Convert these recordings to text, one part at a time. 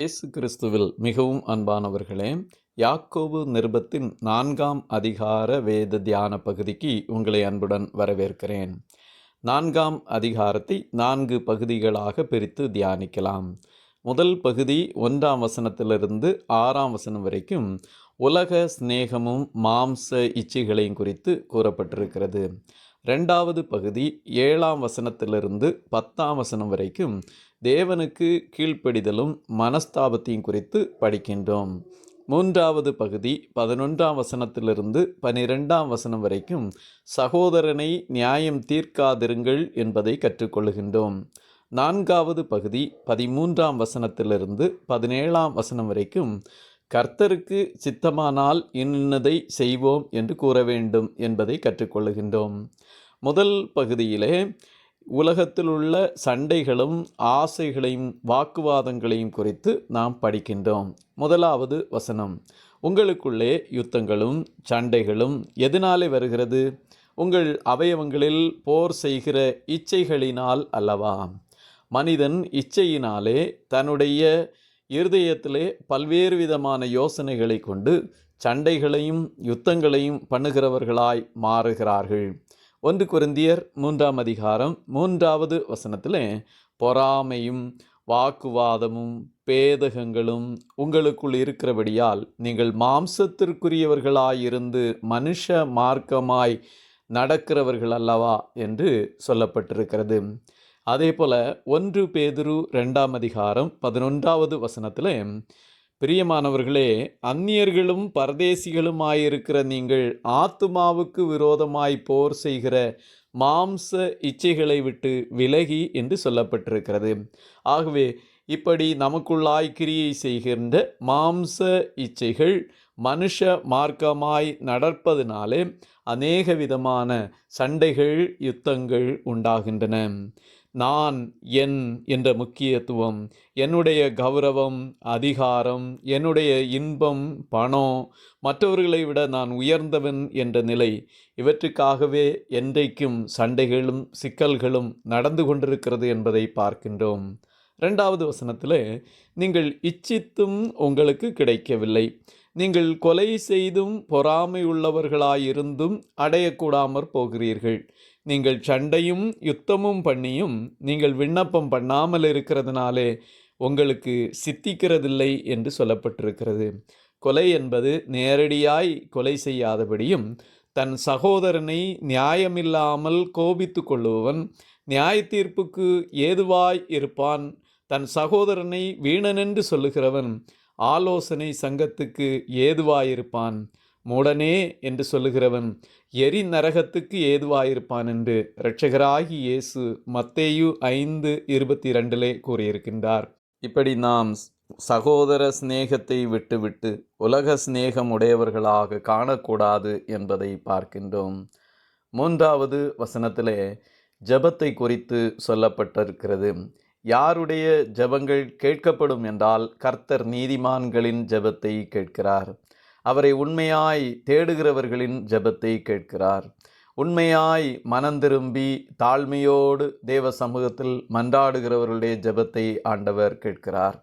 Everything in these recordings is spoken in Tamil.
இயேசு கிறிஸ்துவில் மிகவும் அன்பானவர்களே, யாக்கோபு நிருபத்தின் 4ஆம் அதிகார வேத தியான பகுதிக்கு உங்களை அன்புடன் வரவேற்கிறேன். 4ஆம் அதிகாரத்தை 4 பகுதிகளாக பிரித்து தியானிக்கலாம். முதல் பகுதி 1ஆம் வசனத்திலிருந்து 6ஆம் வசனம் வரைக்கும் உலக சிநேகமும் மாம்ச இச்சைகளையும் குறித்து கூறப்பட்டிருக்கிறது. 2வது பகுதி 7ஆம் வசனத்திலிருந்து 10ஆம் வசனம் வரைக்கும் தேவனுக்கு கீழ்ப்படிதலும் மனஸ்தாபத்தையும் குறித்து படிக்கின்றோம். 3வது பகுதி 11ஆம் வசனத்திலிருந்து 12ஆம் வசனம் வரைக்கும் சகோதரனை நியாயம் தீர்க்காதிருங்கள் என்பதை கற்றுக்கொள்கின்றோம். 4வது பகுதி 13ஆம் வசனத்திலிருந்து 17ஆம் வசனம் வரைக்கும் கர்த்தருக்கு சித்தமானால் இன்னதை செய்வோம் என்று கூற வேண்டும் என்பதை கற்றுக்கொள்கின்றோம். முதல் பகுதியிலே உலகத்தில் உள்ள சண்டைகளும் ஆசைகளையும் வாக்குவாதங்களையும் குறித்து நாம் படிக்கின்றோம். முதலாவது வசனம், உங்களுக்குள்ளே யுத்தங்களும் சண்டைகளும் எதனாலே வருகிறது? உங்கள் அவயவங்களில் போர் செய்கிற இச்சைகளினால் அல்லவா? மனிதன் இச்சையினாலே தன்னுடைய இருதயத்திலே பல்வேறு விதமான யோசனைகளை கொண்டு சண்டைகளையும் யுத்தங்களையும் பண்ணுகிறவர்களாய் மாறுகிறார்கள். 1 கொரிந்தியர் 3ஆம் அதிகாரம் 3வது வசனத்திலே பொறாமையும் வாக்குவாதமும் பேதகங்களும் உங்களுக்குள் இருக்கிறபடியால் நீங்கள் மாம்சத்திற்குரியவர்களாயிருந்து மனுஷ மார்க்கமாய் நடக்கிறவர்கள் அல்லவா என்று சொல்லப்பட்டிருக்கிறது. அதே போல 1 பேதுரு 2ஆம் அதிகாரம் 11வது வசனத்திலே, பிரியமானவர்களே, அந்நியர்களும் பரதேசிகளுமாயிருக்கிற நீங்கள் ஆத்துமாவுக்கு விரோதமாய் போர் செய்கிற மாம்ச இச்சைகளை விட்டு விலகி என்று சொல்லப்பட்டிருக்கிறது. ஆகவே இப்படி நமக்குள்ளாய் கிரியை செய்கின்ற மாம்ச இச்சைகள் மனுஷ மார்க்கமாய் நடப்பதினாலே அநேக விதமான சண்டைகள் யுத்தங்கள் உண்டாகின்றன. நான் என் என்ற முக்கியத்துவம், என்னுடைய கௌரவம், அதிகாரம், என்னுடைய இன்பம், பணம், மற்றவர்களை விட நான் உயர்ந்தவன் என்ற நிலை, இவற்றுக்காகவே என்றைக்கும் சண்டைகளும் சிக்கல்களும் நடந்து கொண்டிருக்கிறது என்பதை பார்க்கின்றோம். 2வது வசனத்தில், நீங்கள் இச்சித்தும் உங்களுக்கு கிடைக்கவில்லை, நீங்கள் கொலை செய்தும் பொறாமை உள்ளவர்களாயிருந்தும் அடையக்கூடாமற் போகிறீர்கள், நீங்கள் சண்டையும் யுத்தமும் பண்ணியும் நீங்கள் விண்ணப்பம் பண்ணாமல் இருக்கிறதுனாலே உங்களுக்கு சித்திக்கிறதில்லை என்று சொல்லப்பட்டிருக்கிறது. கொலை என்பது நேரடியாய் கொலை செய்யாதபடியும் தன் சகோதரனை நியாயமில்லாமல் கோபித்து கொள்ளுபவன் நியாய தீர்ப்புக்கு ஏதுவாய் இருப்பான். தன் சகோதரனை வீணனென்று சொல்லுகிறவன் ஆலோசனை சங்கத்துக்கு ஏதுவாயிருப்பான். மூடனே என்று சொல்லுகிறவன் எரி நரகத்துக்கு ஏதுவாயிருப்பான் என்று இரட்சகராகி இயேசு மத்தேயு 5:22 கூறியிருக்கின்றார். இப்படி நாம் சகோதர சிநேகத்தை விட்டுவிட்டு உலக சிநேகம் உடையவர்களாக காணக்கூடாது என்பதை பார்க்கின்றோம். 3வது வசனத்திலே ஜெபத்தை குறித்து சொல்லப்பட்டிருக்கிறது. யாருடைய ஜெபங்கள் கேட்கப்படும் என்றால் கர்த்தர் நீதிமான்களின் ஜெபத்தை கேட்கிறார். அவரை உண்மையாய் தேடுகிறவர்களின் ஜெபத்தை கேட்கிறார். உண்மையாய் மனந்திரும்பி தாழ்மையோடு தேவ சமூகத்தில் மன்றாடுகிறவர்களுடைய ஜெபத்தை ஆண்டவர் கேட்கிறார்.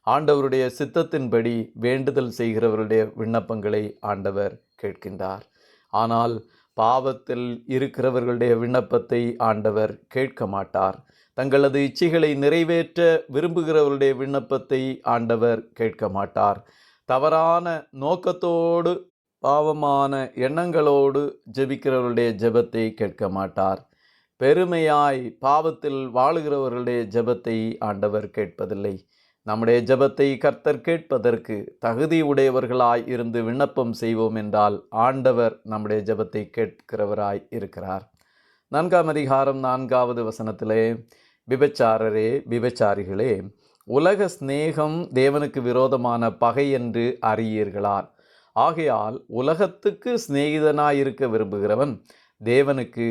ஆண்டவருடைய சித்தத்தின்படி வேண்டுதல் செய்கிறவருடைய விண்ணப்பங்களை ஆண்டவர் கேட்கின்றார். ஆனால் பாவத்தில் இருக்கிறவர்களுடைய விண்ணப்பத்தை ஆண்டவர் கேட்க மாட்டார். தங்களது இச்சைகளை நிறைவேற்ற விரும்புகிறவருடைய விண்ணப்பத்தை ஆண்டவர் கேட்க மாட்டார். தவறான நோக்கத்தோடு பாவமான எண்ணங்களோடு ஜெபிக்கிறவர்களுடைய ஜெபத்தை கேட்க மாட்டார். பெருமையாய் பாவத்தில் வாழுகிறவர்களுடைய ஜெபத்தை ஆண்டவர் கேட்பதில்லை. நம்முடைய ஜெபத்தை கர்த்தர் கேட்பதற்கு தகுதி உடையவர்களாய் இருந்து விண்ணப்பம் செய்வோம் என்றால் ஆண்டவர் நம்முடைய ஜெபத்தை கேட்கிறவராய் இருக்கிறார். 4ஆம் அதிகாரம் 4வது வசனத்திலே, விபச்சாரரே விபச்சாரிகளே, உலக சிநேகம் தேவனுக்கு விரோதமான பகை என்று அறியீர்களால், ஆகையால் உலகத்துக்கு சிநேகிதனாயிருக்க விரும்புகிறவன் தேவனுக்கு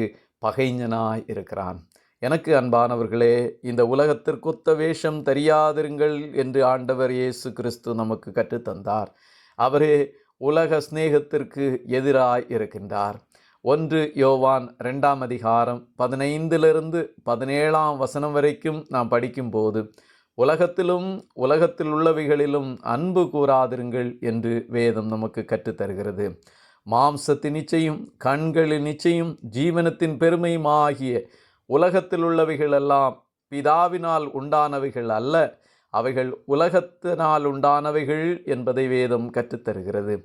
பகைஞனாய் இருக்கிறான். எனக்கு அன்பானவர்களே, இந்த உலகத்திற்கொத்த வேஷம் தெரியாதிருங்கள் என்று ஆண்டவர் இயேசு கிறிஸ்து நமக்கு கற்றுத்தந்தார். அவரே உலக சிநேகத்திற்கு எதிராய் இருக்கின்றார். 1 யோவான் 2ஆம் அதிகாரம் 15 17 வசனம் வரைக்கும் நாம் படிக்கும்போது, உலகத்திலும் உலகத்தில் உள்ளவைகளிலும் அன்பு கூறாதிருங்கள் என்று வேதம் நமக்கு கற்றுத்தருகிறது. மாம்சத்தின் இச்சையும் கண்களின் இச்சையும் ஜீவனத்தின் பெருமையுமாகிய உலகத்தில் உள்ளவைகளெல்லாம் பிதாவினால் உண்டானவைகள் அல்ல, அவைகள் உலகத்தினால் உண்டானவைகள் என்பதை வேதம் கற்றுத்தருகிறது.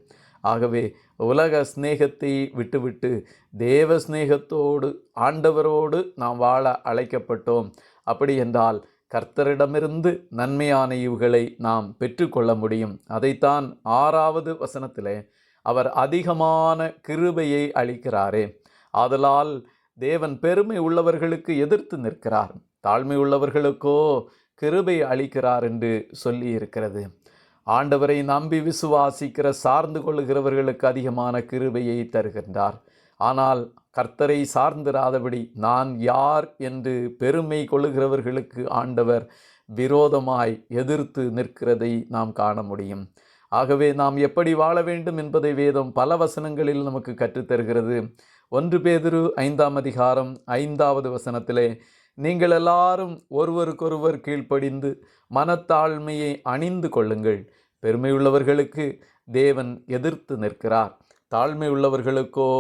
ஆகவே உலக சிநேகத்தை விட்டுவிட்டு தேவ சிநேகத்தோடு ஆண்டவரோடு நாம் வாழ அழைக்கப்பட்டோம். அப்படி என்றால் கர்த்தரிடமிருந்து நன்மையான இவுகளை நாம் பெற்றுக்கொள்ள முடியும். அதைத்தான் 6வது வசனத்திலே அவர் அதிகமான கிருபையை அளிக்கிறாரே, ஆதலால் தேவன் பெருமை உள்ளவர்களுக்கு எதிர்த்து நிற்கிறார், தாழ்மை உள்ளவர்களுக்கோ கிருபை அளிக்கிறார் என்று சொல்லி இருக்கிறது. ஆண்டவரை நம்பி விசுவாசிக்கிற சார்ந்து கொள்ளுகிறவர்களுக்கு அதிகமான கிருபையை தருகின்றார். ஆனால் கர்த்தரை சார்ந்திராதபடி நான் யார் என்று பெருமை கொள்ளுகிறவர்களுக்கு ஆண்டவர் விரோதமாய் எதிர்த்து நிற்கிறதை நாம் காண முடியும். ஆகவே நாம் எப்படி வாழ வேண்டும் என்பதை வேதம் பல வசனங்களில் நமக்கு கற்றுத்தருகிறது. 1 பேதுரு 5ஆம் அதிகாரம் 5வது வசனத்திலே, நீங்கள் எல்லாரும் ஒருவருக்கொருவர் கீழ்ப்படிந்து மனத்தாழ்மையை அணிந்து கொள்ளுங்கள். பெருமை உள்ளவர்களுக்கு தேவன் எதிர்த்து நிற்கிறார், தாழ்மை உள்ளவர்களுக்கோ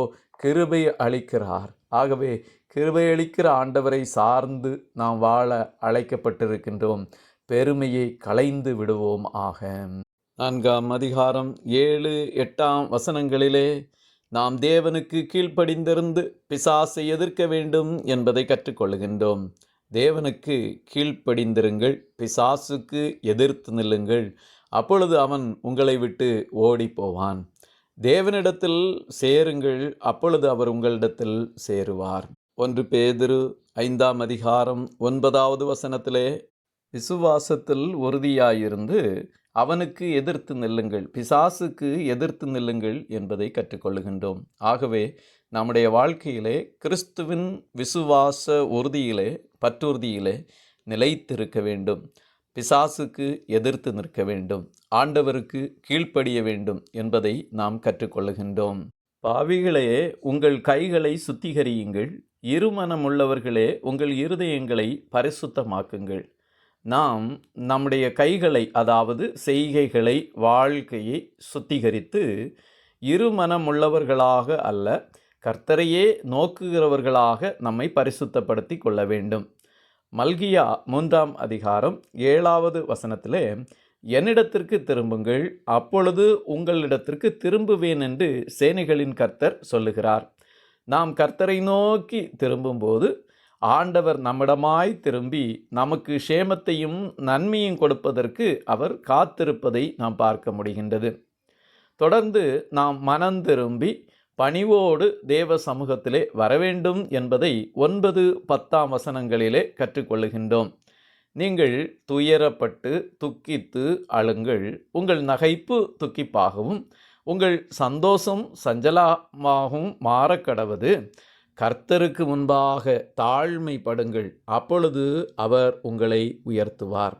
கிருபை அளிக்கிறார். ஆகவே கிருபை அளிக்கிற ஆண்டவரை சார்ந்து நாம் வாழ அழைக்கப்பட்டிருக்கின்றோம். பெருமையை களைந்து விடுவோம் ஆக. 4ஆம் அதிகாரம் 7, 8ஆம் வசனங்களிலே நாம் தேவனுக்கு கீழ்ப்படிந்திருந்து பிசாசை எதிர்க்க வேண்டும் என்பதை கற்றுக்கொள்கின்றோம். தேவனுக்கு கீழ்ப்படிந்திருங்கள், பிசாசுக்கு எதிர்த்து நில்லுங்கள், அப்பொழுது அவன் உங்களை விட்டு ஓடி போவான். தேவனிடத்தில் சேருங்கள், அப்பொழுது அவர் உங்களிடத்தில் சேருவார். 1 பேதுரு 5ஆம் அதிகாரம் 9வது வசனத்திலே, விசுவாசத்தில் உறுதியாயிருந்து அவனுக்கு எதிர்த்து நில்லுங்கள், பிசாசுக்கு எதிர்த்து நில்லுங்கள் என்பதை கற்றுக்கொள்ளுகின்றோம். ஆகவே நம்முடைய வாழ்க்கையிலே கிறிஸ்துவின் விசுவாச உறுதியிலே பற்றுறுதியிலே நிலைத்திருக்க வேண்டும். பிசாசுக்கு எதிர்த்து நிற்க வேண்டும், ஆண்டவருக்கு கீழ்ப்படிய வேண்டும் என்பதை நாம் கற்றுக்கொள்ளுகின்றோம். பாவிகளே, உங்கள் கைகளை சுத்திகரியுங்கள், இருமனமுள்ளவர்களே உங்கள் இருதயங்களை பரிசுத்தமாக்குங்கள். நாம் நம்முடைய கைகளை, அதாவது செய்கைகளை, வாழ்க்கையை சுத்திகரித்து இருமனமுள்ளவர்களாக அல்ல, கர்த்தரையே நோக்குகிறவர்களாக நம்மை பரிசுத்தப்படுத்தி கொள்ள வேண்டும். மல்கியா 3ஆம் அதிகாரம் 7வது வசனத்திலே, என்னிடத்திற்கு திரும்புங்கள், அப்பொழுது உங்களிடத்திற்கு திரும்புவேன் என்று சேனைகளின் கர்த்தர் சொல்லுகிறார். நாம் கர்த்தரை நோக்கி திரும்பும்போது ஆண்டவர் நம்மிடமாய் திரும்பி நமக்கு சேமத்தையும் நன்மையும் கொடுப்பதற்கு அவர் காத்திருப்பதை நாம் பார்க்க முடிகின்றது. தொடர்ந்து நாம் மனம் திரும்பி பணிவோடு தேவ சமூகத்திலே வரவேண்டும் என்பதை 9, 10ஆம் வசனங்களிலே கற்றுக்கொள்ளுகின்றோம். நீங்கள் துயரப்பட்டு துக்கித்து அழுங்கள், உங்கள் நகைப்பு துக்கிப்பாகவும் உங்கள் சந்தோஷம் சஞ்சலமாகவும் மாறக்கடவது. கர்த்தருக்கு முன்பாக தாழ்மைப்படுங்கள், அப்பொழுது அவர் உங்களை உயர்த்துவார்.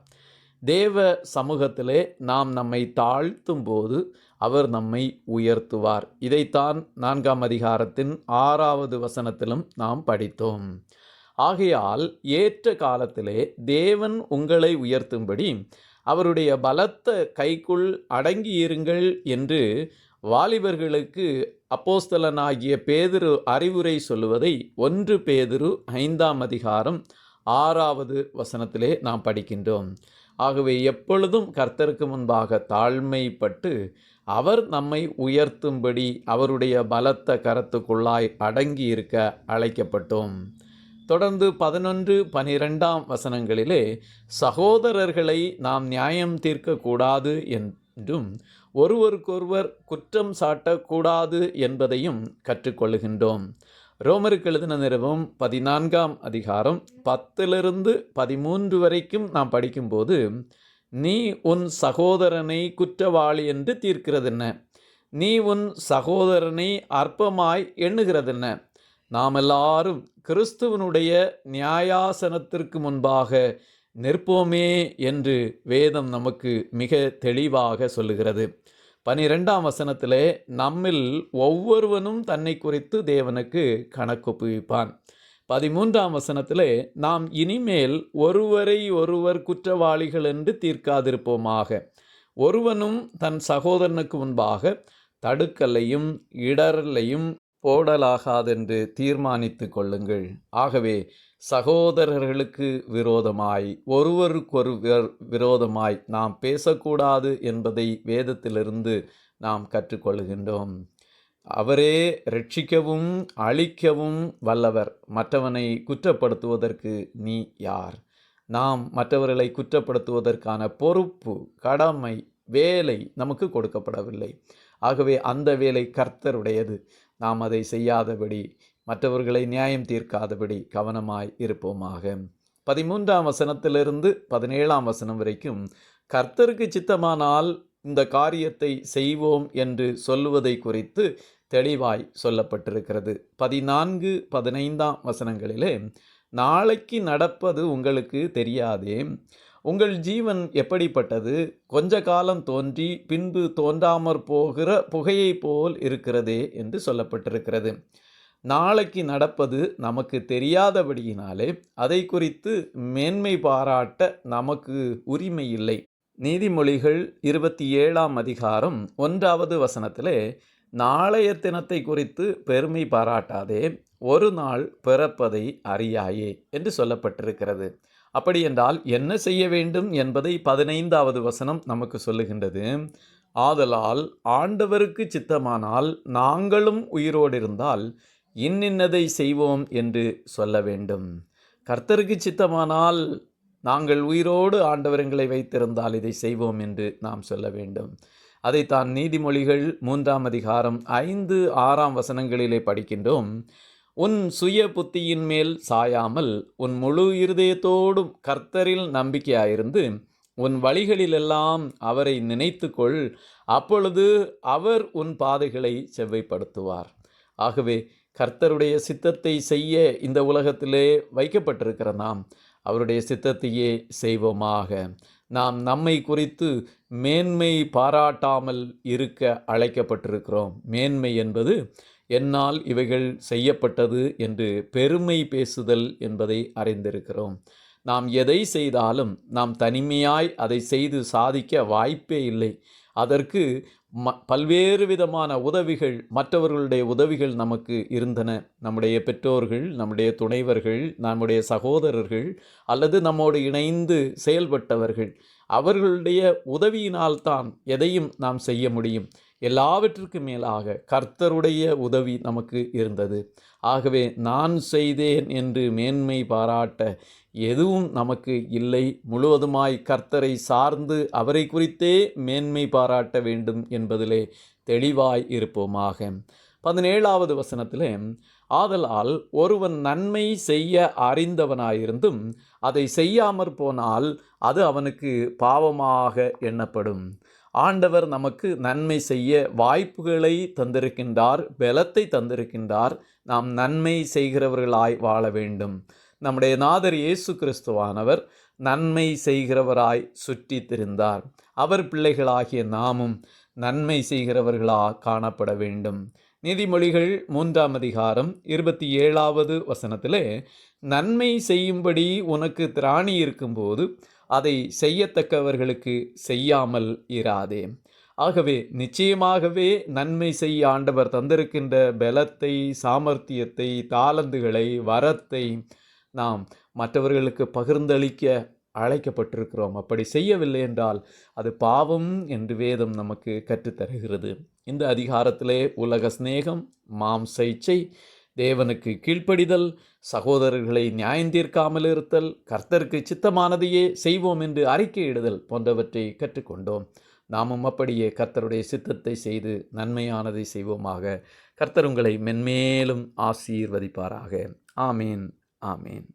தேவ சமூகத்திலே நாம் நம்மை தாழ்த்தும் போது அவர் நம்மை உயர்த்துவார். இதைத்தான் 4ஆம் அதிகாரத்தின் 6வது வசனத்திலும் நாம் படித்தோம். ஆகையால் ஏற்ற காலத்திலே தேவன் உங்களை உயர்த்தும்படி அவருடைய பலத்த கைக்குள் அடங்கியிருங்கள் என்று வாலிபர்களுக்கு அப்போஸ்தலனாகிய பேதுரு அறிவுரை சொல்லுவதை 1 பேதுரு 5ஆம் அதிகாரம் 6வது வசனத்திலே நாம் படிக்கின்றோம். ஆகவே எப்பொழுதும் கர்த்தருக்கு முன்பாக தாழ்மைப்பட்டு அவர் நம்மை உயர்த்தும்படி அவருடைய பலத்த கரத்துக்குள்ளாய் அடங்கி இருக்க அழைக்கப்பட்டோம். தொடர்ந்து 11, 12ஆம் வசனங்களிலே சகோதரர்களை நாம் நியாயம் தீர்க்கக்கூடாது என்றும் ஒருவருக்கொருவர் குற்றம் சாட்டக்கூடாது என்பதையும் கற்றுக்கொள்ளுகின்றோம். ரோமருக்கு எழுதின நிருபம் 14ஆம் அதிகாரம் 10 13 வரைக்கும் நாம் படிக்கும்போது, நீ உன் சகோதரனை குற்றவாளி என்று தீர்க்கிறதென்ன? நீ உன் சகோதரனை அற்பமாய் எண்ணுகிறதென்ன? நாம் எல்லாரும் கிறிஸ்துவனுடைய நியாயாசனத்திற்கு முன்பாக நிற்போமே என்று வேதம் நமக்கு மிக தெளிவாக சொல்லுகிறது. 12ஆம் வசனத்திலே, நம்மில் ஒவ்வொருவனும் தன்னை குறித்து தேவனுக்கு கணக்கொப்புவிப்பான். 13ஆம் வசனத்திலே, நாம் இனிமேல் ஒருவரை ஒருவர் குற்றவாளிகள் என்று தீர்க்காதிருப்போமாக. ஒருவனும் தன் சகோதரனுக்கு முன்பாக தடுக்கல்லையும் இடரலையும் போடலாகாதென்று தீர்மானித்து கொள்ளுங்கள். ஆகவே சகோதரர்களுக்கு விரோதமாய் ஒருவருக்கொருவர் விரோதமாய் நாம் பேசக்கூடாது என்பதை வேதத்திலிருந்து நாம் கற்றுக்கொள்கின்றோம். அவரே ரட்சிக்கவும் அழிக்கவும் வல்லவர். மற்றவனை குற்றப்படுத்துவதற்கு நீ யார்? நாம் மற்றவர்களை குற்றப்படுத்துவதற்கான பொறுப்பு, கடமை, வேலை நமக்கு கொடுக்கப்படவில்லை. ஆகவே அந்த வேலை கர்த்தருடையது. நாம் அதை செய்யாதபடி, மற்றவர்களை நியாயம் தீர்க்காதபடி கவனமாய் இருப்போமாக. 13ஆம் வசனத்திலிருந்து 17ஆம் வசனம் வரைக்கும் கர்த்தருக்கு சித்தமானால் இந்த காரியத்தை செய்வோம் என்று சொல்லுவதை குறித்து தெளிவாய் சொல்லப்பட்டிருக்கிறது. 14, 15ஆம் வசனங்களிலே, நாளைக்கு நடப்பது உங்களுக்கு தெரியாதே, உங்கள் ஜீவன் எப்படிப்பட்டது, கொஞ்ச காலம் தோன்றி பின்பு தோன்றாமற் போகிற புகையை போல் இருக்கிறதே என்று சொல்லப்பட்டிருக்கிறது. நாளைக்கு நடப்பது நமக்கு தெரியாதபடியினாலே அதை குறித்து மேன்மை பாராட்ட நமக்கு உரிமை இல்லை. நீதிமொழிகள் 27ஆம் அதிகாரம் 1வது வசனத்திலே, நாளைய தினத்தை குறித்து பெருமை பாராட்டாதே, ஒரு நாள் பிறப்பதை அறியாயே என்று சொல்லப்பட்டிருக்கிறது. அப்படி என்றால் என்ன செய்ய வேண்டும் என்பதை 15வது வசனம் நமக்கு சொல்லுகின்றது. ஆதலால் ஆண்டவருக்கு சித்தமானால் நாங்களும் உயிரோடு இருந்தால் இன்னின்னதை செய்வோம் என்று சொல்ல வேண்டும். கர்த்தருக்கு சித்தமானால் நாங்கள் உயிரோடு ஆண்டவரங்களை வைத்திருந்தால் இதை செய்வோம் என்று நாம் சொல்ல வேண்டும். அதைத்தான் நீதிமொழிகள் 3ஆம் அதிகாரம் 5, 6ஆம் வசனங்களிலே படிக்கின்றோம். உன் சுய புத்தியின் மேல் சாயாமல் உன் முழு இருதயத்தோடும் கர்த்தரில் நம்பிக்கையாயிருந்து உன் வழிகளிலெல்லாம் அவரை நினைத்துக்கொள், அப்பொழுது அவர் உன் பாதைகளை செவ்வைப்படுத்துவார். ஆகவே கர்த்தருடைய சித்தத்தை செய்ய இந்த உலகத்திலே வைக்கப்பட்டிருக்கிற நாம் அவருடைய சித்தத்தையே செய்வோமாக. நாம் நம்மை குறித்து மேன்மை பாராட்டாமல் இருக்க அழைக்கப்பட்டிருக்கிறோம். மேன்மை என்பது என்னால் இவைகள் செய்யப்பட்டது என்று பெருமை பேசுதல் என்பதை அறிந்திருக்கிறோம். நாம் எதை செய்தாலும் நாம் தனிமையாய் அதை செய்து சாதிக்க வாய்ப்பே இல்லை. அதற்கு பல்வேறு விதமான உதவிகள், மற்றவர்களுடைய உதவிகள் நமக்கு இருந்தன. நம்முடைய பெற்றோர்கள், நம்முடைய துணைவர்கள், நம்முடைய சகோதரர்கள் அல்லது நம்மோடு இணைந்து செயல்பட்டவர்கள், அவர்களுடைய உதவியினால்தான் எதையும் நாம் செய்ய முடியும். எல்லாவற்றுக்கும் மேலாக கர்த்தருடைய உதவி நமக்கு இருந்தது. ஆகவே நான் செய்தேன் என்று மேன்மை பாராட்ட எதுவும் நமக்கு இல்லை. முழுவதுமாய் கர்த்தரை சார்ந்து அவரை குறித்தே மேன்மை பாராட்ட வேண்டும் என்பதிலே தெளிவாய் இருப்போமாக. 17வது வசனத்திலே, ஆதலால் ஒருவன் நன்மை செய்ய அறிந்தவனாயிருந்தும் அதை செய்யாமற் போனால் அது அவனுக்கு பாவமாக எண்ணப்படும். ஆண்டவர் நமக்கு நன்மை செய்ய வாய்ப்புகளை தந்திருக்கின்றார், பலத்தை தந்திருக்கின்றார். நாம் நன்மை செய்கிறவர்களாய் வாழ வேண்டும். நம்முடைய நாதர் இயேசு கிறிஸ்துவானவர் நன்மை செய்கிறவராய் சுற்றி திரிந்தார். அவர் பிள்ளைகளாகிய நாமும் நன்மை செய்கிறவர்களாக காணப்பட வேண்டும். நீதிமொழிகள் 3ஆம் அதிகாரம் 27வது வசனத்திலே, நன்மை செய்யும்படி உனக்கு திராணி இருக்கும்போது அதை செய்யத்தக்கவர்களுக்கு செய்யாமல் இராதே. ஆகவே நிச்சயமாகவே நன்மை செய்ய ஆண்டவர் தந்திருக்கின்ற பலத்தை, சாமர்த்தியத்தை, தாளந்துகளை, வரத்தை நாம் மற்றவர்களுக்கு பகிர்ந்தளிக்க அழைக்கப்பட்டிருக்கிறோம். அப்படி செய்யவில்லை என்றால் அது பாவம் என்று வேதம் நமக்கு கற்றுத்தருகிறது. இந்த அதிகாரத்திலே உலக சிநேகம், மாம்ச இச்சை, தேவனுக்கு கீழ்ப்படிதல், சகோதரர்களை நியாயந்தீர்க்காமல் இருத்தல், கர்த்தருக்கு சித்தமானதையே செய்வோம் என்று அறிக்கையிடுதல் போன்றவற்றை கற்றுக்கொண்டோம். நாமும் அப்படியே கர்த்தருடைய சித்தத்தை செய்து நன்மையானதை செய்வோமாக. கர்த்தர் உங்களை மென்மேலும் ஆசீர்வதிப்பாராக. ஆமீன், ஆமீன்.